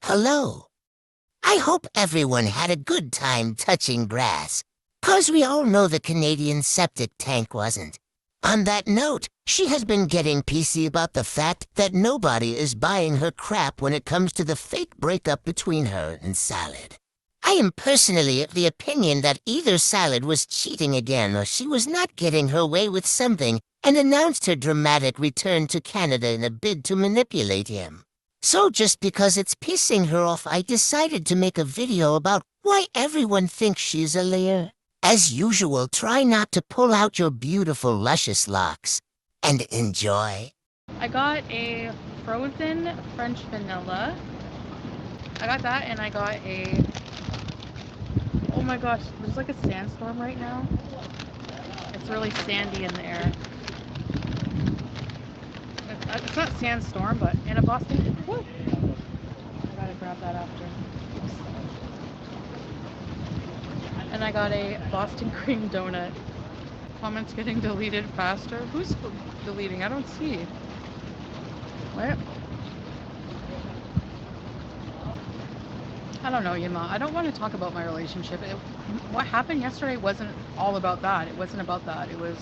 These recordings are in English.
Hello. I hope everyone had a good time touching grass, 'cause we all know the Canadian septic tank wasn't. On that note, she has been getting PC about the fact that nobody is buying her crap when it comes to the fake breakup between her and Salad. I am personally of the opinion that either Salad was cheating again or she was not getting her way with something and announced her dramatic return to Canada in a bid to manipulate him. So just because it's pissing her off, I decided to make a video about why everyone thinks she's a liar. As usual, try not to pull out your beautiful, luscious locks. And enjoy. I got a frozen French vanilla. I got that, and I got a... Oh my gosh, there's like a sandstorm right now. It's really sandy in the air. It's not sandstorm, but in a Boston... Woo! I gotta grab that after. Oops. And I got a Boston cream donut. Comments getting deleted faster. Who's deleting? I don't see. What? I don't know, Yama. I don't want to talk about my relationship. What happened yesterday wasn't all about that. It wasn't about that. It was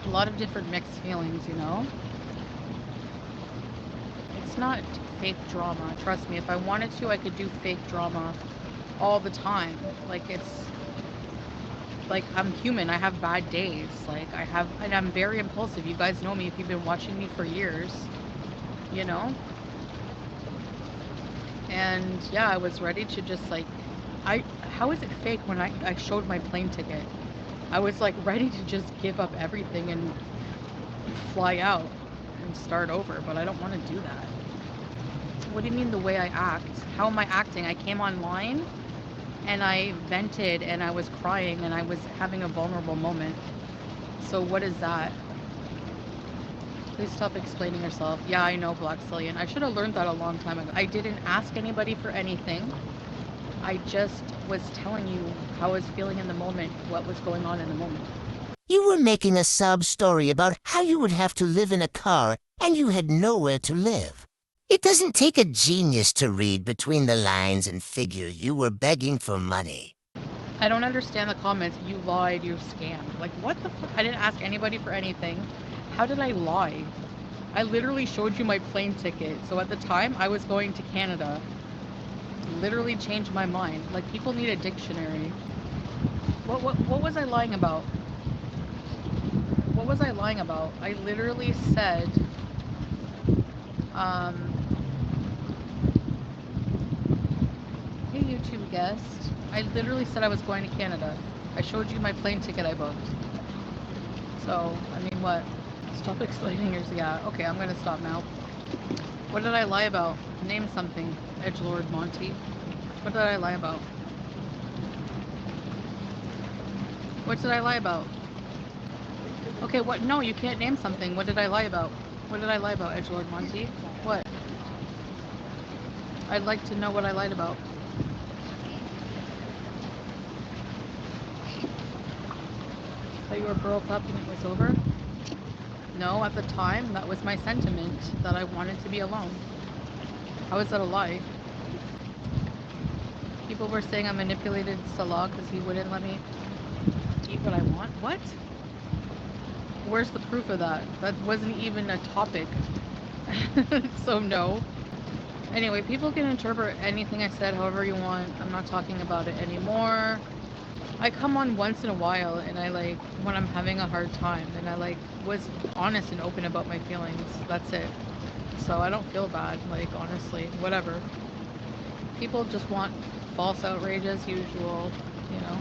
a lot of different mixed feelings, you know? It's not fake drama. Trust me, if I wanted to, I could do fake drama all the time. Like, I'm human. I have bad days. And I'm very impulsive. You guys know me if you've been watching me for years, you know? And yeah, I was ready to just how is it fake when I showed my plane ticket? I was like ready to just give up everything and fly out and start over, but I don't want to do that. What do you mean the way I act? How am I acting? I came online and I vented and I was crying and I was having a vulnerable moment. So what is that? Please stop explaining yourself. Yeah, I know, Black Cillian. I should have learned that a long time ago. I didn't ask anybody for anything. I just was telling you how I was feeling in the moment, what was going on in the moment. You were making a sob story about how you would have to live in a car and you had nowhere to live. It doesn't take a genius to read between the lines and figure you were begging for money. I don't understand the comments. You lied, you scammed. Like, what the fuck? I didn't ask anybody for anything. How did I lie? I literally showed you my plane ticket. So at the time, I was going to Canada. Literally changed my mind. Like, people need a dictionary. What was I lying about? What was I lying about? I literally said, hey YouTube guest. I literally said I was going to Canada. I showed you my plane ticket I booked. So, I mean, what? Stop explaining yours. Yeah, okay, I'm gonna stop now. What did I lie about? Name something, Edgelord Monty. What did I lie about? What did I lie about? Okay, what? No, you can't name something. What did I lie about? What did I lie about, Edgelord Monty? What? I'd like to know what I lied about. That you were broke up and it was over? No, at the time, that was my sentiment, that I wanted to be alone. How is that a lie? People were saying I manipulated Salah because he wouldn't let me eat what I want. What? Where's the proof of that? That wasn't even a topic. So no. Anyway, people can interpret anything I said however you want. I'm not talking about it anymore. I come on once in a while and when I'm having a hard time and I was honest and open about my feelings. That's it. So I don't feel bad, honestly, whatever. People just want false outrage as usual, you know.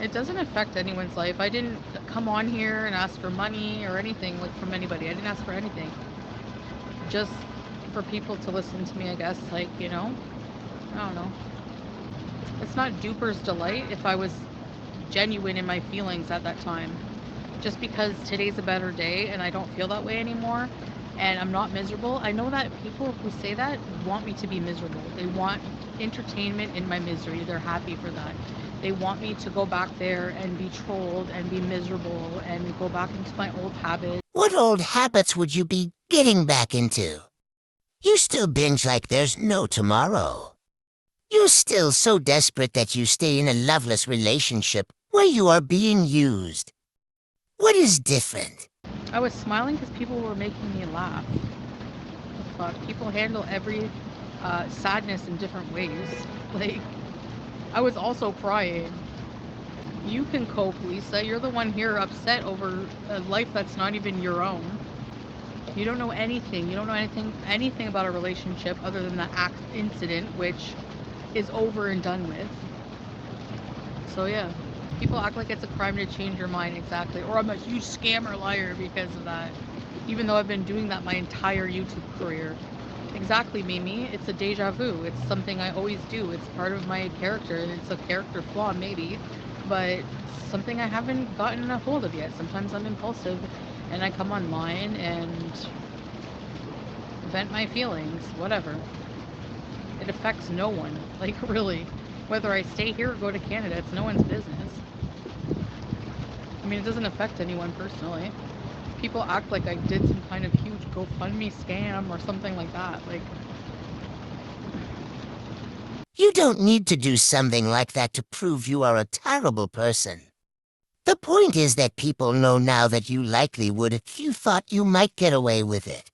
It doesn't affect anyone's life. I didn't come on here and ask for money or anything from anybody. I didn't ask for anything. Just for people to listen to me, I guess, you know. I don't know. It's not duper's delight if I was genuine in my feelings at that time. Just because today's a better day and I don't feel that way anymore and I'm not miserable. I know that people who say that want me to be miserable. They want entertainment in my misery. They're happy for that. They want me to go back there and be trolled and be miserable and go back into my old habits. What old habits would you be getting back into? You still binge like there's no tomorrow. You're still so desperate that you stay in a loveless relationship where you are being used. What is different? I was smiling because people were making me laugh. The fuck? People handle every sadness in different ways. Like, I was also crying. You can cope, Lisa. You're the one here upset over a life that's not even your own. You don't know anything. You don't know anything about a relationship other than the act incident, which is over and done with. So yeah, people act like it's a crime to change your mind exactly, or I'm a huge scammer liar because of that. Even though I've been doing that my entire YouTube career. Exactly, Mimi. It's a deja vu. It's something I always do. It's part of my character. It's a character flaw, maybe, but something I haven't gotten a hold of yet. Sometimes I'm impulsive and I come online and vent my feelings, whatever. It affects no one. Like, really. Whether I stay here or go to Canada, it's no one's business. I mean, it doesn't affect anyone personally. People act like I did some kind of huge GoFundMe scam or something like that. Like, You don't need to do something like that to prove you are a terrible person. The point is that people know now that you likely would if you thought you might get away with it.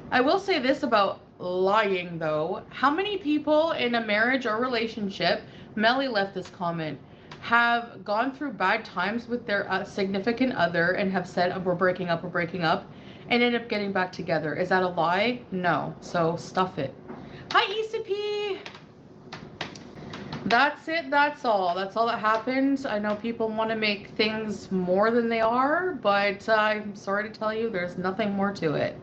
I will say this about lying though. How many people in a marriage or relationship, Melly left this comment, have gone through bad times with their significant other and have said, oh, we're breaking up, and end up getting back together? Is that a lie? No. So stuff it. Hi, Issa. That's it. That's all. That's all that happened. I know people want to make things more than they are, but I'm sorry to tell you, there's nothing more to it.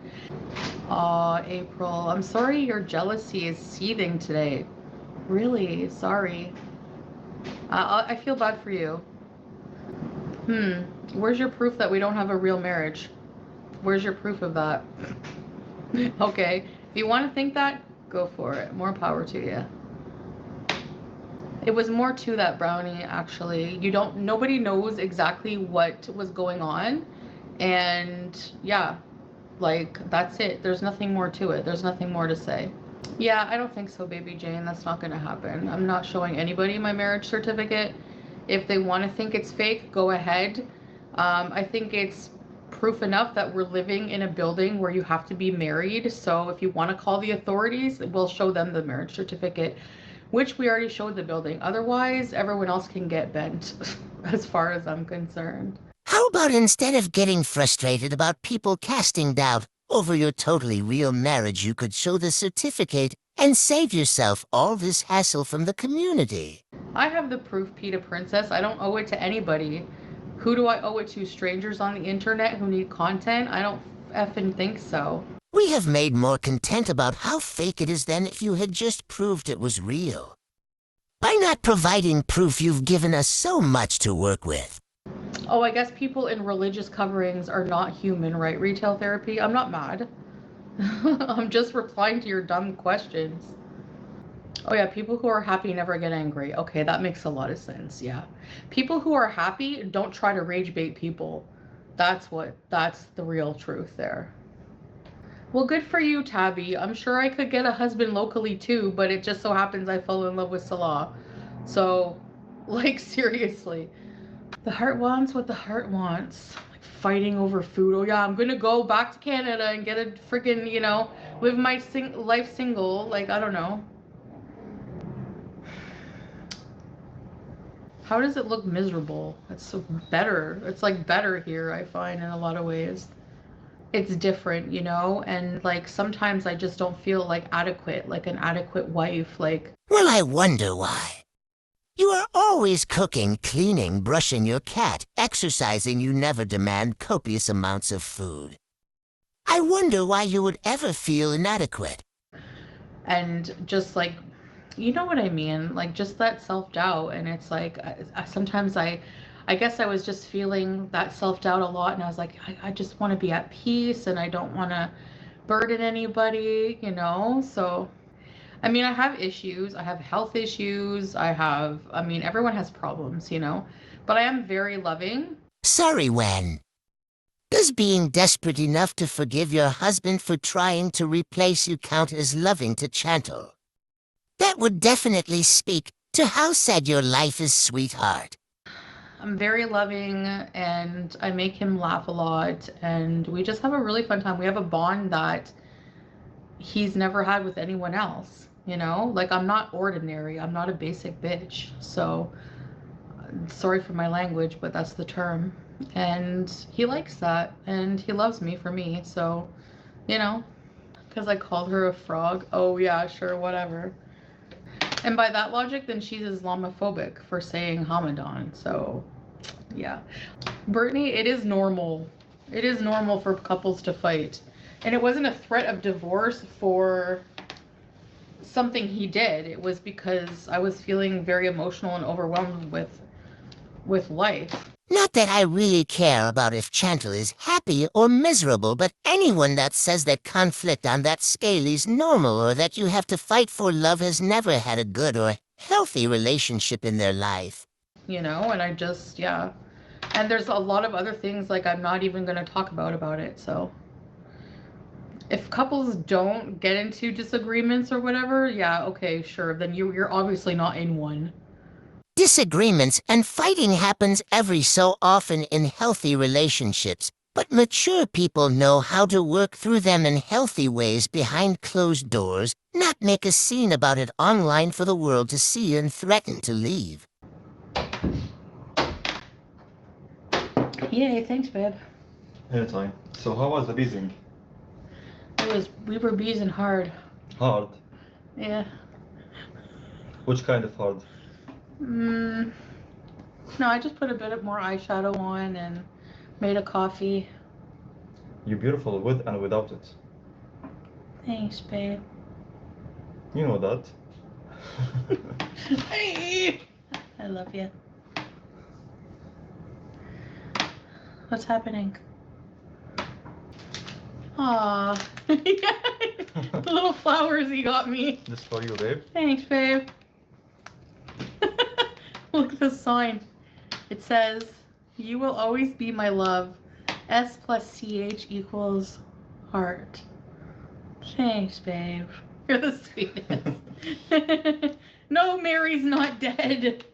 Aw, April, I'm sorry your jealousy is seething today. Really, sorry. I feel bad for you. Where's your proof that we don't have a real marriage? Where's your proof of that? Okay, if you want to think that, go for it. More power to you. It was more to that, Brownie, actually. Nobody knows exactly what was going on. And yeah, like, that's it. There's nothing more to it. There's nothing more to say. Yeah, I don't think so, baby Jane. That's not going to happen. I'm not showing anybody my marriage certificate. If they want to think it's fake, go ahead. I think it's proof enough that we're living in a building where you have to be married. So if you want to call the authorities, we'll show them the marriage certificate, which we already showed the building. Otherwise, everyone else can get bent, as far as I'm concerned. How about instead of getting frustrated about people casting doubt over your totally real marriage, you could show the certificate and save yourself all this hassle from the community? I have the proof, Peter Princess. I don't owe it to anybody. Who do I owe it to? Strangers on the internet who need content? I don't effing think so. We have made more content about how fake it is than if you had just proved it was real. By not providing proof, you've given us so much to work with. Oh, I guess people in religious coverings are not human, right? Retail therapy? I'm not mad. I'm just replying to your dumb questions. Oh yeah, people who are happy never get angry. Okay, that makes a lot of sense. Yeah. People who are happy don't try to rage bait people. That's the real truth there. Well, good for you, Tabby. I'm sure I could get a husband locally too, but it just so happens I fell in love with Salah. So, like, seriously. The heart wants what the heart wants. Like, fighting over food. Oh yeah, I'm gonna go back to Canada and get a freaking, live my life single. Like, I don't know. How does it look miserable? It's so better. It's like better here, I find, in a lot of ways. It's different, and like sometimes I just don't feel like adequate, like an adequate wife. Like, Well, I wonder why. You are always cooking, cleaning, brushing your cat, exercising. You never demand copious amounts of food. I wonder why you would ever feel inadequate. and just like, you know what I mean? Like, just that self-doubt. And it's like, sometimes I guess I was just feeling that self-doubt a lot, and I was like, I just want to be at peace and I don't want to burden anybody. So I mean, I have issues. I have health issues. I mean, everyone has problems. But I am very loving. Sorry, when? Does being desperate enough to forgive your husband for trying to replace you count as loving to Chantal? That would definitely speak to how sad your life is, sweetheart. I'm very loving and I make him laugh a lot and we just have a really fun time. We have a bond that he's never had with anyone else, you know? Like I'm not ordinary. I'm not a basic bitch. So sorry for my language, but that's the term. And he likes that and he loves me for me. So, you know, because I called her a frog. Oh yeah, sure, whatever. And by that logic, then she's Islamophobic for saying Hamadan. So, yeah. Brittany, it is normal. It is normal for couples to fight. And it wasn't a threat of divorce for something he did. It was because I was feeling very emotional and overwhelmed with life. Not that I really care about if Chantal is happy or miserable, but anyone that says that conflict on that scale is normal or that you have to fight for love has never had a good or healthy relationship in their life. You know, and I just, yeah. And there's a lot of other things like I'm not even going to talk about it. So if couples don't get into disagreements or whatever, yeah, okay, sure. Then you're obviously not in one. Disagreements and fighting happens every so often in healthy relationships, but mature people know how to work through them in healthy ways behind closed doors, not make a scene about it online for the world to see and threaten to leave. Yay, thanks, babe. Anytime. So how was the beezing? We were beezing hard. Hard. Yeah. Which kind of hard? No, I just put a bit more eyeshadow on and made a coffee. You're beautiful with and without it. Thanks, babe. You know that. Hey, I love you. What's happening? Aw. The little flowers he got me. This for you, babe. Thanks, babe. Look at the sign. It says, "You will always be my love. S plus CH equals heart." Thanks, babe. You're the sweetest. No, Mary's not dead.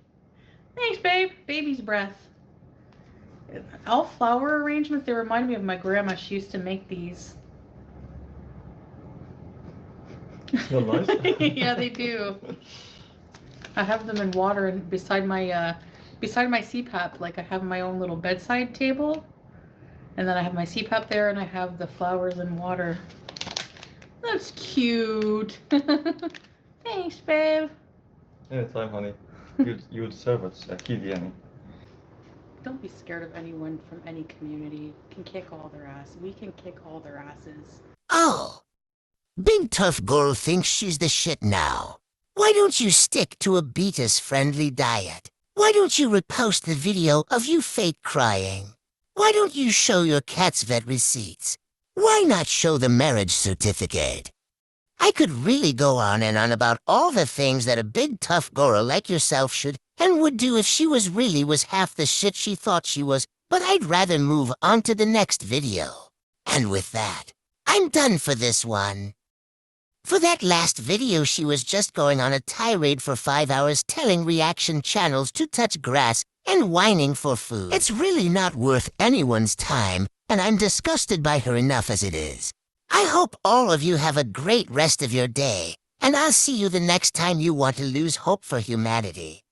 Thanks, babe. Baby's breath. All flower arrangements, they remind me of my grandma. She used to make these. Smell nice? Yeah, they do. I have them in water and beside my CPAP, like I have my own little bedside table. And then I have my CPAP there and I have the flowers in water. That's cute. Thanks, babe. Anytime, honey. You deserve it. أكيد يعني. Don't be scared of anyone from any community. You can kick all their ass. We can kick all their asses. Oh, Big Tough Girl thinks she's the shit now. Why don't you stick to a Beatus-friendly diet? Why don't you repost the video of you fake crying? Why don't you show your cat's vet receipts? Why not show the marriage certificate? I could really go on and on about all the things that a big tough girl like yourself should and would do if she was half the shit she thought she was, but I'd rather move on to the next video. And with that, I'm done for this one. For that last video, she was just going on a tirade for 5 hours telling reaction channels to touch grass and whining for food. It's really not worth anyone's time, and I'm disgusted by her enough as it is. I hope all of you have a great rest of your day, and I'll see you the next time you want to lose hope for humanity.